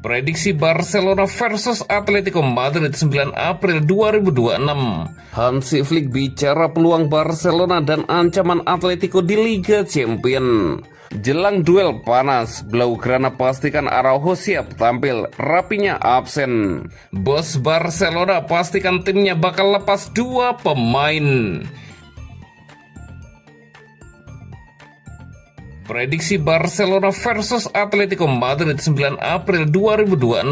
Prediksi Barcelona versus Atletico Madrid 9 April 2026. Hansi Flick bicara peluang Barcelona dan ancaman Atletico di Liga Champions. Jelang duel panas, Blaugrana pastikan Araujo siap tampil, Rapinya absen. Bos Barcelona pastikan timnya bakal lepas 2 pemain. Prediksi Barcelona versus Atletico Madrid 9 April 2026.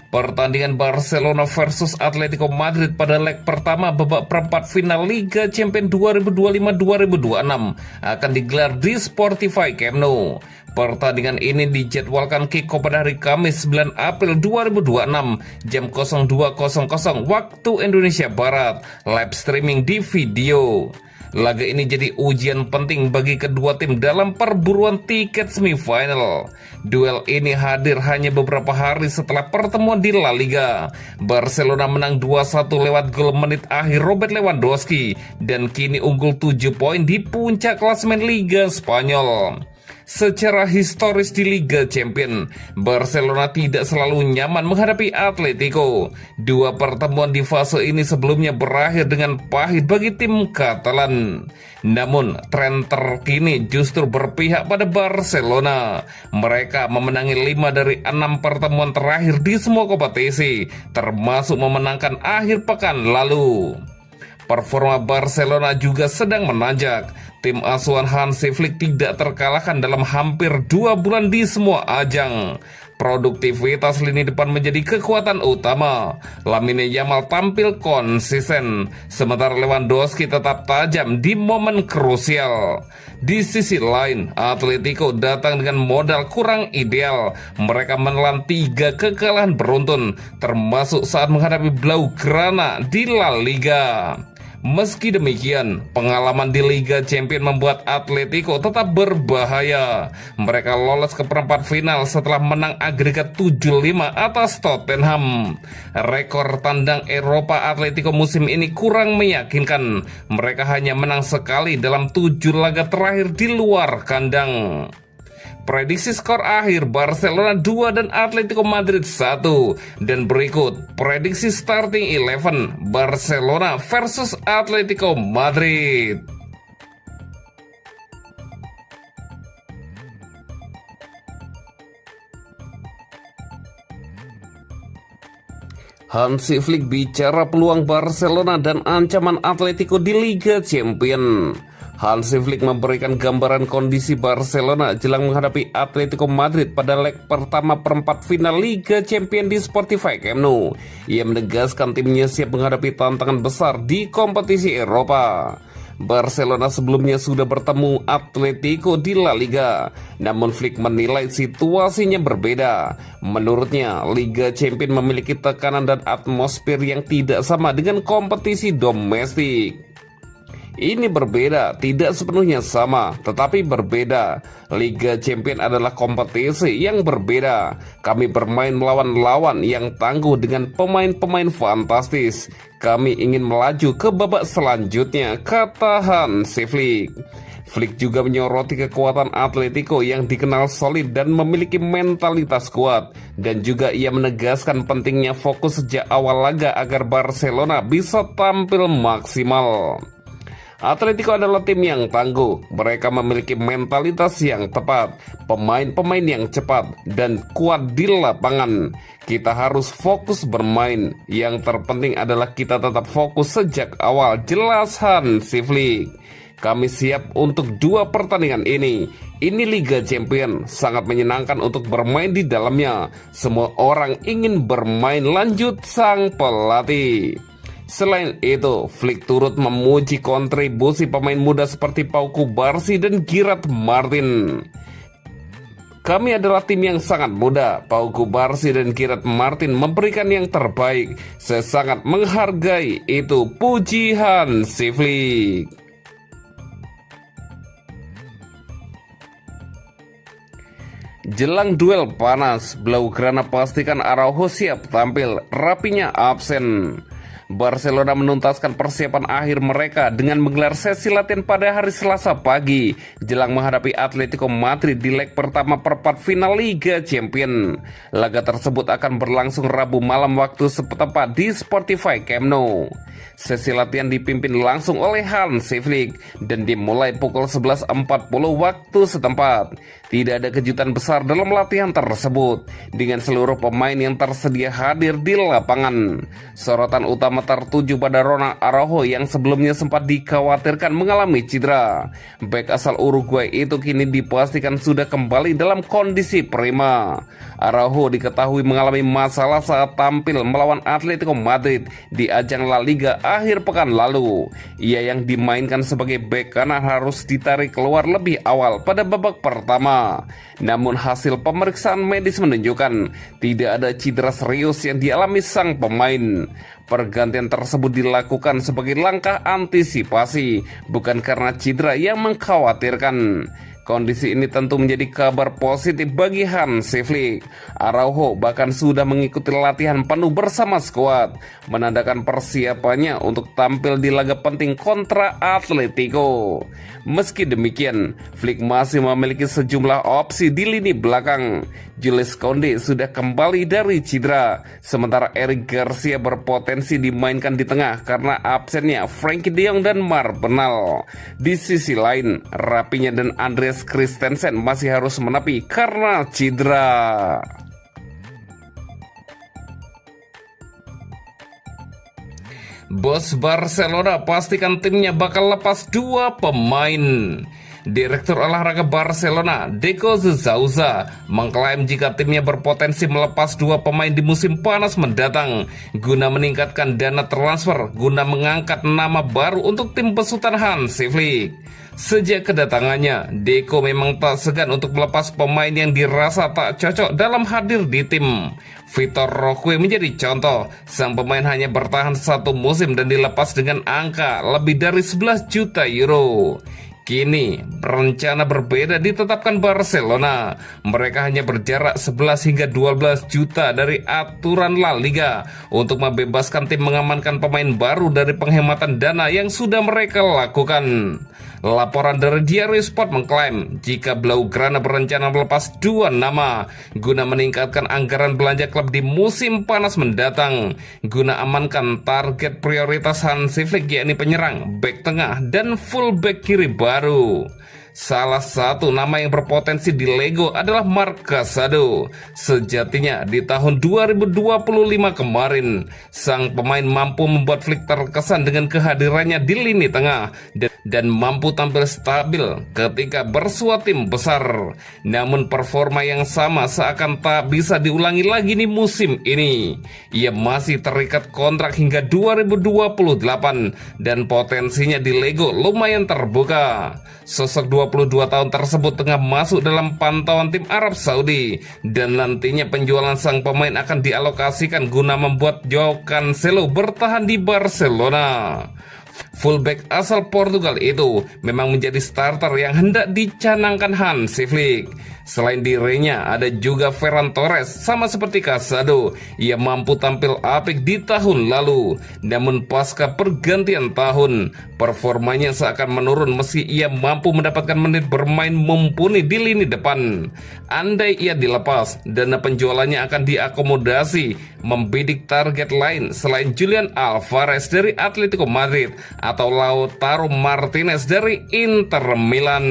Pertandingan Barcelona versus Atletico Madrid pada leg pertama babak perempat final Liga Champions 2025-2026 akan digelar di Spotify Camp Nou. Pertandingan ini dijadwalkan kick-off pada hari Kamis 9 April 2026 jam 02.00 waktu Indonesia Barat, live streaming di video. Laga ini jadi ujian penting bagi kedua tim dalam perburuan tiket semifinal. Duel ini hadir hanya beberapa hari setelah pertemuan di La Liga. Barcelona menang 2-1 lewat gol menit akhir Robert Lewandowski dan kini unggul 7 poin di puncak klasemen Liga Spanyol. Secara historis di Liga Champions, Barcelona tidak selalu nyaman menghadapi Atletico. 2 pertemuan di fase ini sebelumnya berakhir dengan pahit bagi tim Katalan. Namun, tren terkini justru berpihak pada Barcelona. Mereka memenangi 5 dari 6 pertemuan terakhir di semua kompetisi, termasuk memenangkan akhir pekan lalu. Performa Barcelona juga sedang menanjak. Tim asuhan Hansi Flick tidak terkalahkan dalam hampir 2 bulan di semua ajang. Produktivitas lini depan menjadi kekuatan utama. Lamine Yamal tampil konsisten, sementara Lewandowski tetap tajam di momen krusial. Di sisi lain, Atletico datang dengan modal kurang ideal. Mereka menelan 3 kekalahan beruntun, termasuk saat menghadapi Blaugrana di La Liga. Meski demikian, pengalaman di Liga Champions membuat Atletico tetap berbahaya. Mereka lolos ke perempat final setelah menang agregat 7-5 atas Tottenham. Rekor tandang Eropa Atletico musim ini kurang meyakinkan. Mereka hanya menang sekali dalam 7 laga terakhir di luar kandang. Prediksi skor akhir Barcelona 2 dan Atletico Madrid 1. Dan berikut prediksi starting 11 Barcelona versus Atletico Madrid. Hansi Flick bicara peluang Barcelona dan ancaman Atletico di Liga Champions. Hansi Flick memberikan gambaran kondisi Barcelona jelang menghadapi Atletico Madrid pada leg pertama perempat final Liga Champions di Spotify Camp Nou. Ia menegaskan timnya siap menghadapi tantangan besar di kompetisi Eropa. Barcelona sebelumnya sudah bertemu Atletico di La Liga, namun Flick menilai situasinya berbeda. Menurutnya, Liga Champions memiliki tekanan dan atmosfer yang tidak sama dengan kompetisi domestik. Ini berbeda, tidak sepenuhnya sama, tetapi berbeda. Liga Champions adalah kompetisi yang berbeda. Kami bermain melawan lawan yang tangguh dengan pemain-pemain fantastis. Kami ingin melaju ke babak selanjutnya, kata Hansi Flick. Flick juga menyoroti kekuatan Atletico yang dikenal solid dan memiliki mentalitas kuat. Dan juga ia menegaskan pentingnya fokus sejak awal laga agar Barcelona bisa tampil maksimal. Atletico adalah tim yang tangguh, mereka memiliki mentalitas yang tepat, pemain-pemain yang cepat, dan kuat di lapangan. Kita harus fokus bermain, yang terpenting adalah kita tetap fokus sejak awal, jelas Hansi Flick. Kami siap untuk 2 pertandingan ini. Ini Liga Champions, sangat menyenangkan untuk bermain di dalamnya. Semua orang ingin bermain, lanjut sang pelatih. Selain itu, Flick turut memuji kontribusi pemain muda seperti Pau Cubarsí dan Gerard Martin. Kami adalah tim yang sangat muda. Pau Cubarsí dan Gerard Martin memberikan yang terbaik. Saya sangat menghargai itu, puji Hansi Flick. Jelang duel panas, Blaugrana pastikan Araujo siap tampil, Rapinya absen. Barcelona menuntaskan persiapan akhir mereka dengan menggelar sesi latihan pada hari Selasa pagi jelang menghadapi Atletico Madrid di leg pertama perempat final Liga Champions. Laga tersebut akan berlangsung Rabu malam waktu setempat di Spotify Camp Nou. Sesi latihan dipimpin langsung oleh Hansi Flick dan dimulai pukul 11.40 waktu setempat. Tidak ada kejutan besar dalam latihan tersebut dengan seluruh pemain yang tersedia hadir di lapangan. Sorotan utama tertuju pada Ronald Araujo yang sebelumnya sempat dikhawatirkan mengalami cedera. Bek asal Uruguay itu kini dipastikan sudah kembali dalam kondisi prima. Araujo diketahui mengalami masalah saat tampil melawan Atletico Madrid di ajang La Liga akhir pekan lalu. Ia yang dimainkan sebagai bek kanan harus ditarik keluar lebih awal pada babak pertama. Namun hasil pemeriksaan medis menunjukkan tidak ada cedera serius yang dialami sang pemain. Pergantian tersebut dilakukan sebagai langkah antisipasi, bukan karena cedera yang mengkhawatirkan. Kondisi ini tentu menjadi kabar positif bagi Hansi Flick. Araujo bahkan sudah mengikuti latihan penuh bersama skuad, menandakan persiapannya untuk tampil di laga penting kontra Atletico. Meski demikian, Flick masih memiliki sejumlah opsi di lini belakang. Jules Koundé sudah kembali dari cedera, sementara Eric Garcia berpotensi dimainkan di tengah karena absennya Frenkie de Jong dan Marbenal. Di sisi lain, Rapinya dan Andreas Christensen masih harus menepi karena cedera. Bos Barcelona pastikan timnya bakal lepas 2 pemain. Direktur olahraga Barcelona, Deco Souza, mengklaim jika timnya berpotensi melepas 2 pemain di musim panas mendatang guna meningkatkan dana transfer guna mengangkat nama baru untuk tim besutan Hansi Flick. Sejak kedatangannya, Deco memang tak segan untuk melepas pemain yang dirasa tak cocok dalam hadir di tim. Vitor Roque menjadi contoh. Sang pemain hanya bertahan 1 musim dan dilepas dengan angka lebih dari 11 juta euro. Kini, rencana berbeda ditetapkan Barcelona. Mereka hanya berjarak 11 hingga 12 juta dari aturan La Liga untuk membebaskan tim mengamankan pemain baru dari penghematan dana yang sudah mereka lakukan. Laporan dari Diario Sport mengklaim jika Blaugrana berencana melepas 2 nama guna meningkatkan anggaran belanja klub di musim panas mendatang guna amankan target prioritas Hansi Flick, yakni penyerang, bek tengah, dan fullback kiri baru. Salah satu nama yang berpotensi di Lego adalah Marc Casado. Sejatinya di tahun 2025 kemarin, sang pemain mampu membuat Flick terkesan dengan kehadirannya di lini tengah dan mampu tampil stabil ketika bersua tim besar. Namun performa yang sama seakan tak bisa diulangi lagi di musim ini. Ia masih terikat kontrak hingga 2028 dan potensinya di Lego lumayan terbuka. Sosok 22 tahun tersebut tengah masuk dalam pantauan tim Arab Saudi dan nantinya penjualan sang pemain akan dialokasikan guna membuat Joao Cancelo bertahan di Barcelona. Fullback asal Portugal itu memang menjadi starter yang hendak dicanangkan Hansi Flick. Selain dirinya, ada juga Ferran Torres. Sama seperti Casado, ia mampu tampil apik di tahun lalu. Namun pasca pergantian tahun, performanya seakan menurun meski ia mampu mendapatkan menit bermain mumpuni di lini depan. Andai ia dilepas, dana penjualannya akan diakomodasi membidik target lain selain Julian Alvarez dari Atletico Madrid atau Lautaro Martinez dari Inter Milan.